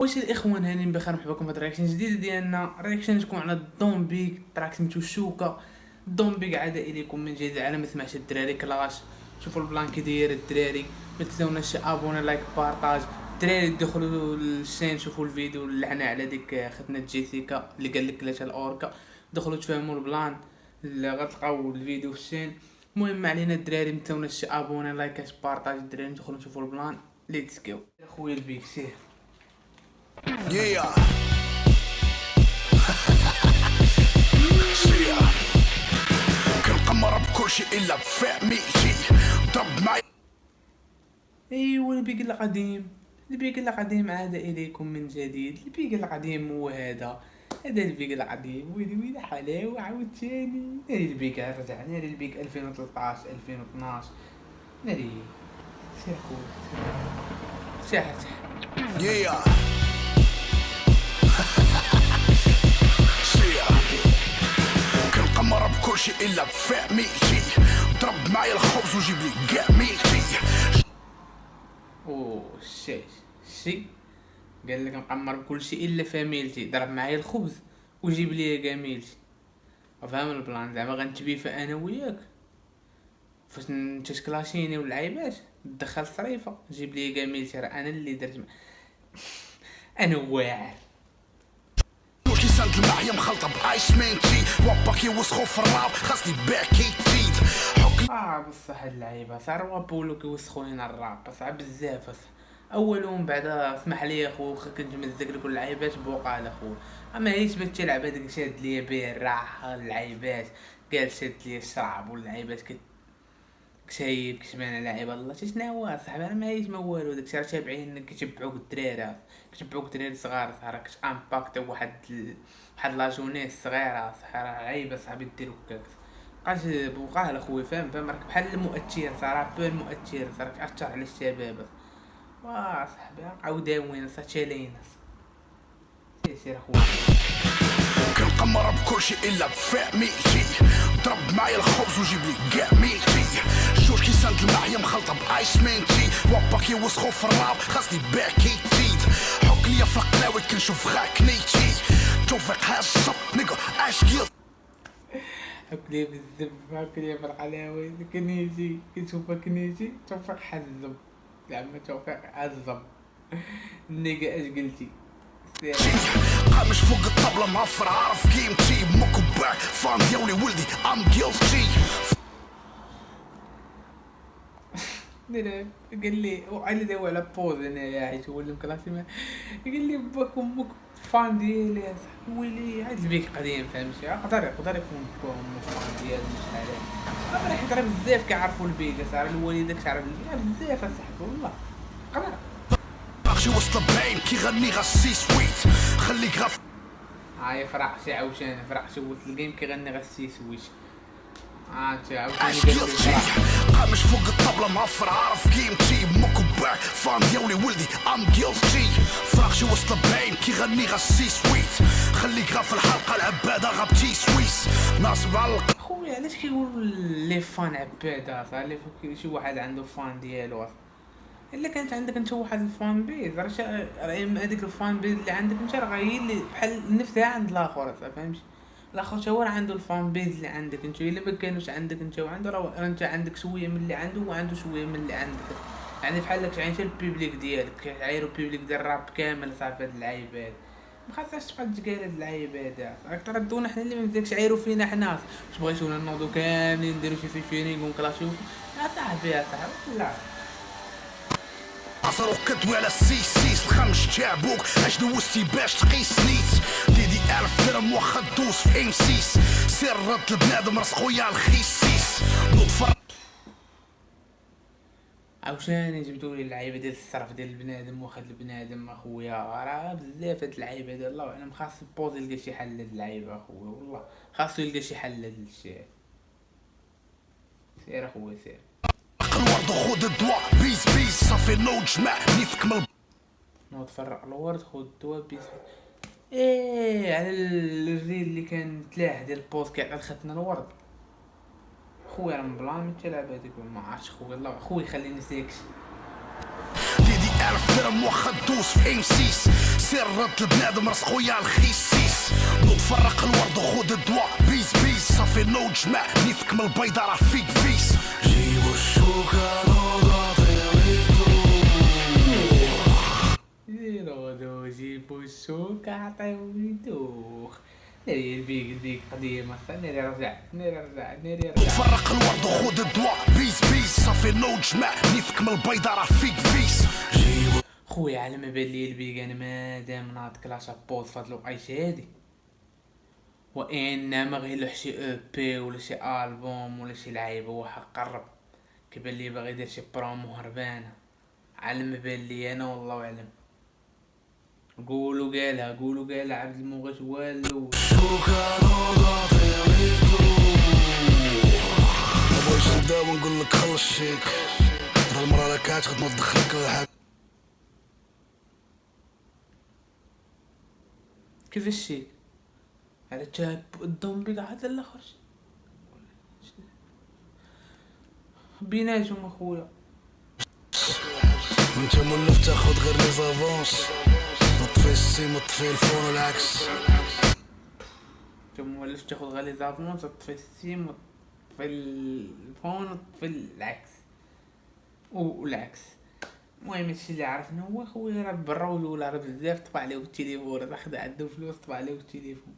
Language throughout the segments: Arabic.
واش الاخوان هانيين بخير؟ مرحبا بكم في هاد الرياكشن جديده ديالنا. رياكشن تكون على الدومبيك تراك سميتو الشوكه. الدومبيك عاد اليكم من جديد على ما سمعش الدراري كلاش. شوفوا البلان كي داير الدراري، ما تنساوناش ابوني لايك بارطاج. الدراري دخلوا للشين شوفوا الفيديو اللي لحنا على ديك ختنا جيسيكا اللي قال لك علاش الاوركا. دخلوا تفهموا البلان اللي غتلقاو الفيديو في الشين. المهم ما علينا الدراري، ما تنساوناش ابوني لايك بارطاج. الدراري دخلوا نشوفوا البلان. ليتس جو خويا البيك سير. Yeah. Yeah. كنقمر بكل شيء الا بفهميتي ضرب معي. ايوا البيك القديم، البيك القديم عاد اليكم من جديد. البيك القديم هو هذا البيك القديم. ويلي حلاوه عاوتاني. هادي البيك رجعنا للبيك 2013 2012. ناري سير خويا سير. Yeah. كنقمر بكل شيء الا بفهميتي ضرب معايا الخبز وجيب لي كاع ميتي. اوه شي قال لك نقمر بكل شيء الا فاميلتي، ضرب معايا الخبز وجيب لي جميلتي. فاهم البلان؟ زعما غنتبيفا انا وياك فاش نتشكلاشيني واللعيبات تدخل صريفه جيب لي جميلتي. راه انا اللي درت انا واعر. كيساند الماء مخلطه بايس مينتي وابا كيوسخو في الراب خاصني باكي تزيد حك. بصح هاد اللعيبه صار وابولو كيوسخوا لينا الراب صعب بزاف. اولهم بعد اسمح لي اخو كنت مزق لك اللعيبات بوقال اخو. اما هيش ما تلعب هذاك شاد ليا بيه الراحه اللعيبات قال شاد ليا الشراب واللعيبات كشايب كشبان لاعب الله شنو صاحبي. انا ماهيش ما والو داكشي راه تابعين كيتبعوك الدراري صغار صح. راك امباكت واحد لا جونيس صغيره صح. راه عيبه صاحبي ديرو هكاك. بقاش بوقال اخويا فاهم راك بحال المؤثر صح. راه بو المؤثر صح راك اثر على الشباب صاحبي. عاوداوين صح تشالين سير اخويا. كنقمر بكل شيء الا بفهميتي ضرب معايا الخبز وجيب لي كاع ميتي. جوج كيساند الماء مخلطه بايس مينتي وابا كيوسخو في الراب خاصني باكي تزيد حك ليا في القلاوي كنشوف غاك نيتي توفيق هاز الصب نيكو اش كيل. هاكلي بالزب هاكلي بالحلاوي كنيجي كنشوفك كنيجي توفيق حزم زعما توفيق عزم النيجا اش قلتي قامش فوق الطبلة معفر عارف قيمتي موكو باك فان ديالي ولدي ام جيلتي. قال لي وعلي داو على بوز انا يا عيش هو اللي مكلاسي قال لي باك امك فان ديالي يا صاحبي. ويلي عاد البيك قديم فهمتي. يقدر يكون فان ديال مش عارف. اما حيت راه بزاف كيعرفوا البيك صار الوالده كتعرف البيك بزاف اصاحبي والله قدر. باغي وصل باين كيغني غاسي سويت خليك غاف. هاي فرحشي عاوتاني فرحشي وصل الجيم كيغني غاسي سويت. انت عاوتاني قامش فوق الطبلة معفر عارف قيمتي موكو باك فان ديالي ولدي ام جيلتي. فراغشي وسط باين كيغني غاسي سويت خليك غا في الحلقة العبادة غابتي سويس ناصب على خويا. علاش كيقولوا لي فان عباده صح؟ اللي شي واحد عنده فان ديالو الا كانت عندك انت واحد الفان بيز راه هذيك الفان بيز اللي عندك انت راه هي اللي بحال نفسها عند الاخر فهمتي. الاخر تا هو راه عنده الفان بيز اللي عندك انت. الا ما كانوش عندك انت وعنده راه انت عندك شويه من اللي عنده وعنده شويه من اللي عندك. يعني بحال لك عايش البيبليك ديالك كيعايروا البيبليك ديال الراب كامل صافي. هاد اللعيبات ما خاصهاش تبقى تقال هاد اللعيبات راك تردونا حنا اللي ما بداكش عايروا فينا حنا. واش بغيتونا نوضو كاملين نديرو شي فيشيرينغ ونكلاشيو يا صاحبي لا عصرو كدوي على السيسيس الخمش تاعبوك اش دوزتي باش تقيس نيت ديدي 1000 درهم واخا دوز في ام سيس سير رد البنادم راس خويا الخيسيس نوض عاوتاني جبدوا لي اللعيبه ديال الصرف ديال البنادم واخد البنادم اخويا. راه بزاف هاد اللعيبه ديال الله اعلم. خاص بوز يلقى شي حل لهاد اللعيبه اخويا والله خاصو يلقى شي حل لهاد الشيء. سير اخويا سير. الورد وخود الدواء بيز صافي نوض جمع نيفك من نوض فرق الورد خود الدواء بيز. على الريل اللي كان تلاح ديال البوز كيعطي ختنا الورد خويا. راه من بلان ما تلعب هذيك ما عرفتش خويا الله خويا خليني ساكت. ديدي 1000 درهم واخا دوز في ام سيس سير رد البنادم راس خويا الخيسيس نوض فرق الورد وخود الدواء بيس بيس صافي نوض جمع نيفك من البيضة راه فيك فيس جيبو الشوكة نوضو جيبو الشوكة عطيو يدوخ ناري البيك قديمة ناري رجع فرق الورد وخود الدواء بيس بيس صافي نوض جمع نيفك من البيضة راه فيك فيس خويا على ما بان لي البيك انا مادام ناض كلاش بوز فهاد الوقيته هادي وانما غير لوح شي بي ولا شي البوم ولا شي لعيبه هو حق قرب كيبان لي باغي يدير شي برومو هربانه على ما بان لي انا والله اعلم قولوا قالها عبد المغيث والو بغيتش نبدا ونقول لك خلص شيك راه المرا لا كاتخد ما تدخلك ولا حاجه كيفاش شيك على تشاب قدام بيك عاد الاخر بيناتهم اخويا وانت مولف تاخد غير لي زافونس طفي السيم وطفي الفون والعكس انت مولف تاخد غير لي زافونس وطفي السيم وطفي الفون وطفي العكس والعكس المهم هادشي اللي عرفنا هو خويا راه برا ولا راه بزاف طبع عليه التليفون راه خدا عنده فلوس طبع عليه التليفون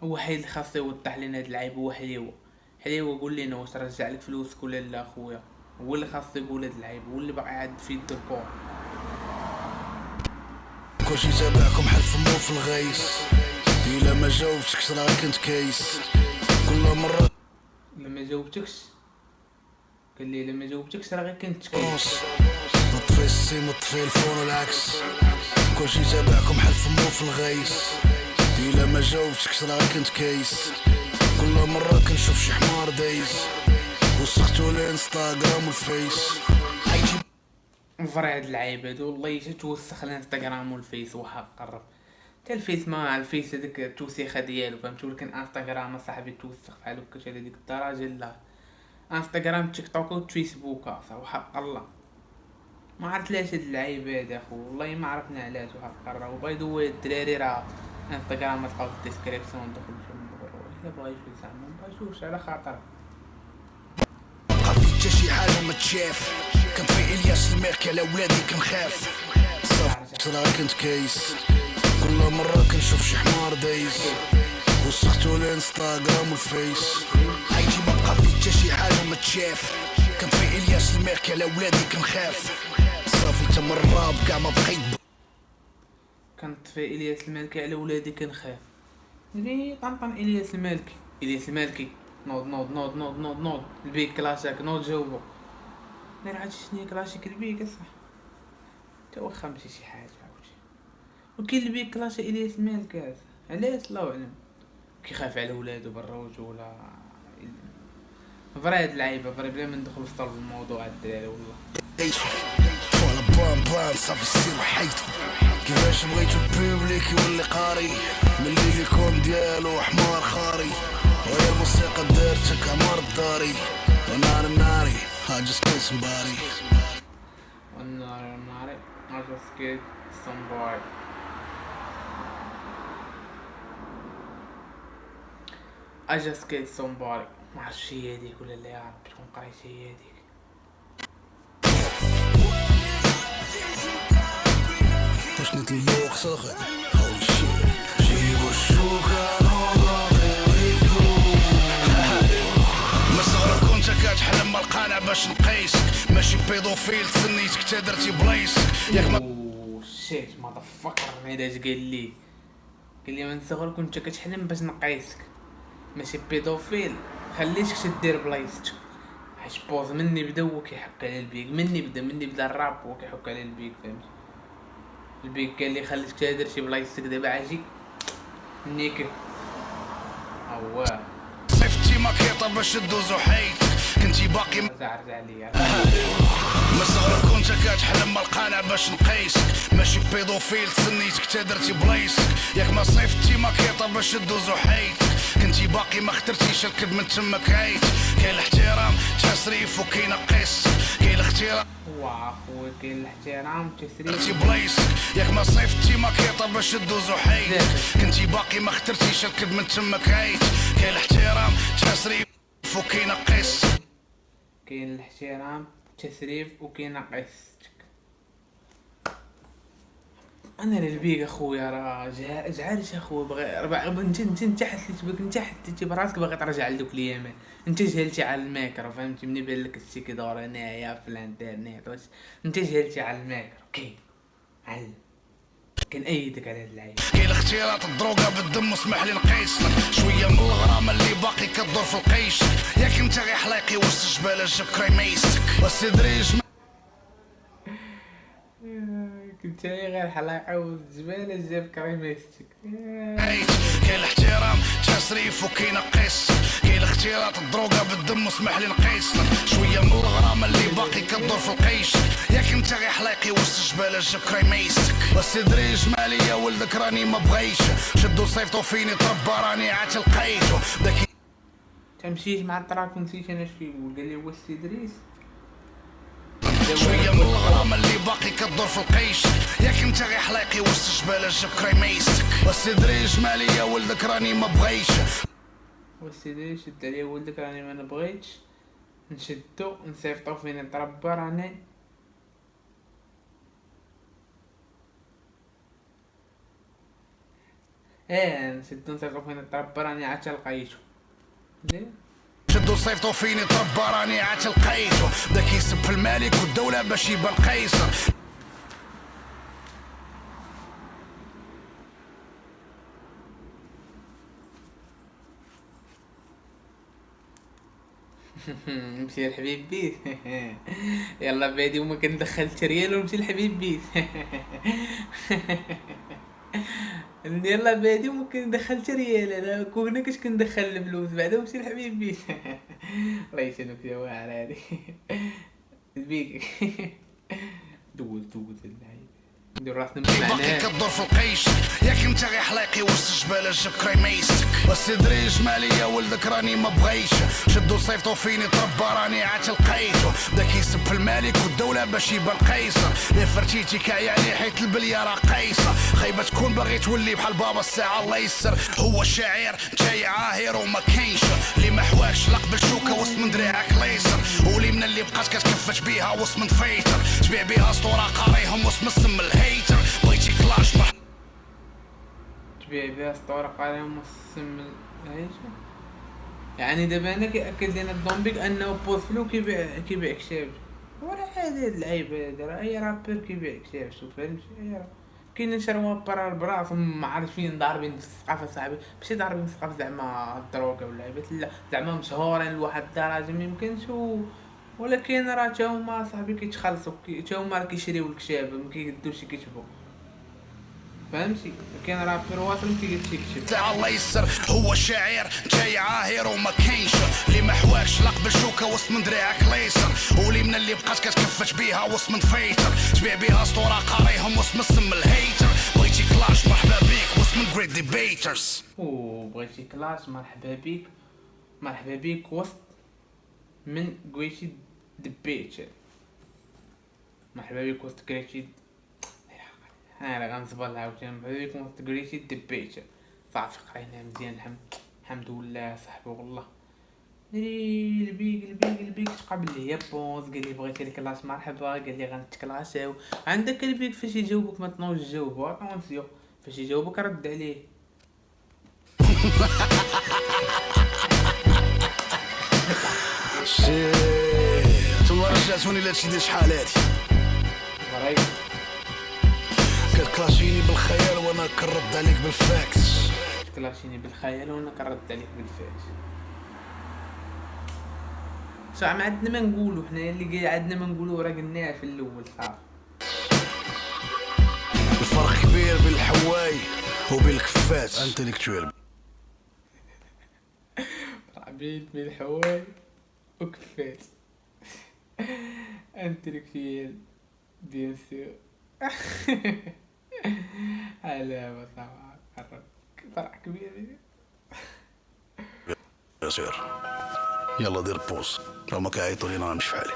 هو حيد اللي خاصو يوضح لنا هاد اللعيب هو حليوه قول لنا واش رجع لك فلوسك ولا لا خويا هو اللي خاصو يقول هاد اللعيب هو اللي باقي عاد في يد الكور كلشي تابعكم حل فمو في الغيس الا ما جاوبتكش راه كنت كايس كل مره لما جاوبتكش قال لي لما جاوبتكش راه غير كنت كايس طفي السيم وطفي الفون والعكس كلشي تابعكم حل فمو في الغيس الا ما جاوبتكش راه كنت كايس كل مره كنشوف شي حمار دايز وسختو الانستغرام والفيس فري هاد اللعيب هادو والله حتى توسخ الانستغرام والفيس وحق قرب حتى الفيس ما الفيس هذيك التوسيخه ديالو فهمتي ولكن انستغرام اصاحبي توسخ بحال هكاك على ديك الدرجه لا انستغرام تيك توك وفيسبوك صح وحق الله ما عرفت علاش هاد اللعيب هذا اخو والله ما عرفنا علاش وحق قرب وباي ذا واي الدراري راه انستغرام تلقاو في الديسكريبسيون دخل الا بغا يشوف زعما مبغيتوش على خاطر حتى شي حاجه ما تشاف كان في الياس الميركي على ولادي كنخاف صافي راه كنت كايس كل مره كنشوف شي حمار دايز وسختو الانستغرام والفيس عايتي ما بقى في حتى شي حاجه ما تشاف كان في الياس الميركي على ولادي كنخاف صافي تم الراب كاع ما بقيت كنت في الياس المالكي على ولادي كنخاف لي طنطن الياس المالكي نوض البيك كلاشاك نوض جاوبو لا عاد شنو كلاشيك البيك صح تا واخا ماشي شي حاجه عاوتاني وكاين البيك كلاشا الياس المالكي علاش الله اعلم كيخاف على ولادو برا ولا فرا هاد اللعيبه فرا بلا ما ندخلو في صلب الموضوع هاد الدراري والله ولا بان صافي السير وحيدو كيفاش بغيتو البوبليك يولي قاري ملي ليكون ديالو حمار خاري وهي الموسيقى دارتك عمر الداري ونار الناري I just killed somebody ونار I just killed somebody I just killed somebody معرفتش هي هاديك ولا لا يا ربي تكون قريت هي هاديك واش نتلوق ساخن هولي شيت جيبو الشوكة ما صغرك كنت كتحلم بالقناع باش نقيسك ماشي بيدوفيل تسنيتك تا درتي بلايصك ياك ما شيت ماذا فكر علاش قال لي من صغرك كنت كتحلم باش نقيسك ماشي بيدوفيل خليتك تدير بلايصتك حيت بوز مني بدا هو كيحك على البيك مني بدا الراب هو كيحك على البيك فهمتي البيك قال لي خليتك تهدر شي بلايصتك دابا عاجي نيك اواه صيفتي ماكيطه باش دوزو حياتك كنتي باقي رجع عليا ما صغرك كنت كتحلم بالقناع باش نقيسك ماشي بيدوفيل تسنيتك تا درتي بلايصك ياك ما صيفتي ماكيطه باش دوزو حياتك كنتي باقي ما اخترتيش الكذب من تما كايت كاين الاحترام تسريف وكاين قيس كاين الاختراع واخويا كاين الاحترام التسريب. كنتي بلايصك ياك ما صيفتي ما كيطر باش دوزو حيت، كنتي باقي ما اخترتيش الكذب من تمك عيت. كاين الاحترام تسريب وكاين قيس، كاين الاحترام التسريف وكاين قيستك. انا للبيك اخويا راه جعلش اخويا بغي انت حسيت بك، انت حسيتي براسك باغي ترجع لدوك الايامات، انت جهلتي على الماكرو فهمتي. مني بان لك الشي كيدور هنايا في الانترنيت واش انت جهلتي على الماكرو. كاين علم كنأيدك على هاد العيب. كاين الاختلاط الدروغه بالدم واسمح لي نقيسلك شويه من الغرام اللي باقي كدور في القيش. ياك انت غير حلايقي وسط الجبال جاب كريميسك والسدريج كنت غير حلاقه والزباله جاب كريميستك. كاين الاحترام تسريف وكاين قيس. كاين الاختلاط الدروغه بالدم واسمح لي نقيسلك شويه من الغرام اللي باقي كدور في القيش. ياك انت غير حلايقي وسط الجبال جاب كريميسك والسدريج ماليه ولدك راني ما بغيش. شدو صيفطو فيني تربى راني عاد لقيتو داك تمشيت مع الطراك ونسيت انا اش كيقول. قال لي هو السي دريس شويه من الغرام اللي باقي كدور في القيش. ياك انت غير حلايقي وسط الجبال جاب كريميسك والسدريج ماليه ولدك راني ما بغيش. والسي دريس شد عليا ولدك راني ما نبغيتش. نشدو نصيفطو فين نتربى راني نشدو نصيفطو فين نتربى راني عاد تلقيتو. شدو صيفطو فيني تربى راني عاد لقيتو بدا كيسب في الملك والدولة باش يبان قيصر. نمشي لحبيب بيت. يلا بادي وما كندخلش ريال ونمشي لحبيب بيت. يلا بادي وما كندخلش ريال انا كونك اش كندخل الفلوس بعدا ونمشي لحبيب بيت. الله يشنوك يا واعر هادي. البيك دول اللعيب ندير راسنا باقي كدور في القيش. ياك انت غير حلايقي وسط الجبال جاب كريميسك والسدريج ماليه ولدك راني ما بغيش. شدو صيفطو فيني تربى راني عاد لقيتو بدا كيسب في الملك والدولة باش يبان قيصر. لي فرتيتي كايعني حيت البليه راه قيصه. خايبه تكون باغي تولي بحال بابا الساعه الله يسر. هو الشاعر جاي عاهر وما كاينش اللي ما حواكش لا قبل شوكه وسط من دراعك ليسر. ولي من اللي بقات كتكفت بيها وسط من فيتر تبيع بيها اسطوره قاريهم وسط من السم الهيتر. بغيتي كلاش تبيع بها اسطوره قاريهم وسط السم الهيتر. يعني دابا انا كيأكد لنا الضومبيك انه بوزفلو كيبيع كشاف. ولا عادي هاد اللعيب هذا راه اي رابر كيبيع كشاف. شوف فهمتي كاين شروه برا البراس ما عارفين ضاربين في الثقافه صاحبي ماشي ضاربين في الثقافه زعما الدروكه ولا لعيبات لا زعما مشهورين لواحد الدرجه ميمكنش ولكن راه تا هما صاحبي كيتخلصوا تا هما راه كيشريو الكشاب ما كيقدوش يكتبوا فهمتي. كاين رابر واصل كيكتب تاع الله يسر. هو الشاعر جاي عاهر وما كاينش اللي ما حواكش لا قبل شوكه وسط من دراعك ليسر. ولي من اللي بقات كتكفت بيها وسط من فيتر تبيع بيها اسطوره قاريهم وسط من السم الهيتر. بغيتي كلاش مرحبا بيك وسط من جريت ديبيترز. بغيتي كلاش مرحبا بيك وسط من جريتي ديبيتر. مرحبا بيك وسط جريتي انا غنصبر عاوتاني. مرحبا بيك وسط جريتي ديبيتر. صافي قرينا مزيان الحمد لله صاحبي والله. البيك تقابل لي بونز قال لي بغيتي الكلاش مرحبا قال لي غنتكلاشاو. عندك البيك فاش يجاوبك ما تنوض تجاوبو اتونسيون فاش يجاوبك رد عليه. نتوما رجعتوني لهادشي ديال شحالاتي كتكلاشيني بالخيال وانا كنرد عليك بالفاكس. كلاشيني بالخيال وانا كنرد عليك بالفاكس. ما عندنا ما نقولوا حنا اللي عندنا ما نقولوا راه قلناه في الاول صافي. الفرق كبير بين الحواي وبين الكفات انتليكتويل. بين الحواي وكفات انتليكتويل بيان سور. هلا بصراحه فرق كبير يا سير. يلا دير بوز راه ما كيعيطوا لينا نمشي فحالي.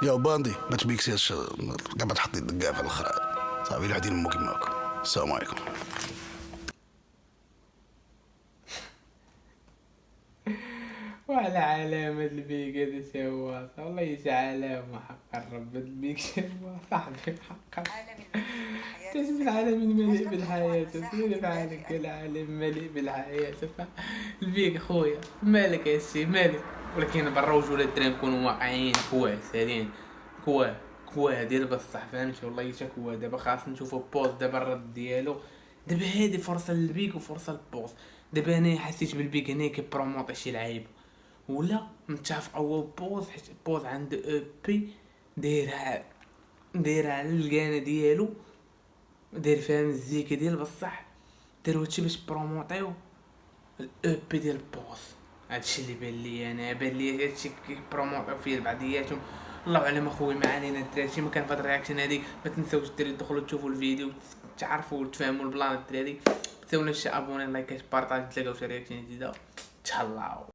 يا باندي ما تبيكسيش كاع تحط يدك كاع في الاخر صافي الواحد يلمو كيما هكا. السلام عليكم. وعلى علامة البيك هذا شواص والله يجي علامة حق الرب البيك شواص صاحبي حقا. تجي العالم مليء بالحياة سيري فعلك العالم مليء بالحياة البيك خويا مالك يا سي مالك. ولكن برا وجه الدراري نكونوا واقعيين كواه سالين كواه ديال بصح فهمتي والله حتى كواه. دابا خاص نشوفو بوز دابا الرد ديالو دابا هادي فرصة للبيك وفرصة للبوز. دابا انا حسيت بالبيك هنا كيبروموطي شي لعيب ولا متفق هو بوز حيت بوز عنده او بي دايرها على القناة ديالو داير فيها مزيكا ديال بصح دارو هادشي باش بروموطيو الاو بي ديال بوز. هادشي اللي بان لي انا بان لي هادشي كيبروموطيو فيه بعضياتهم. الله اعلم اخويا ما علينا الدراري ما كان في الرياكشن هذيك. ما تنساوش الدراري تدخلوا تشوفوا الفيديو تعرفوا وتفهموا البلان الدراري. تنساوناش ابوني لايكات بارطاج تلاقاو في رياكشن جديده. تهلاو.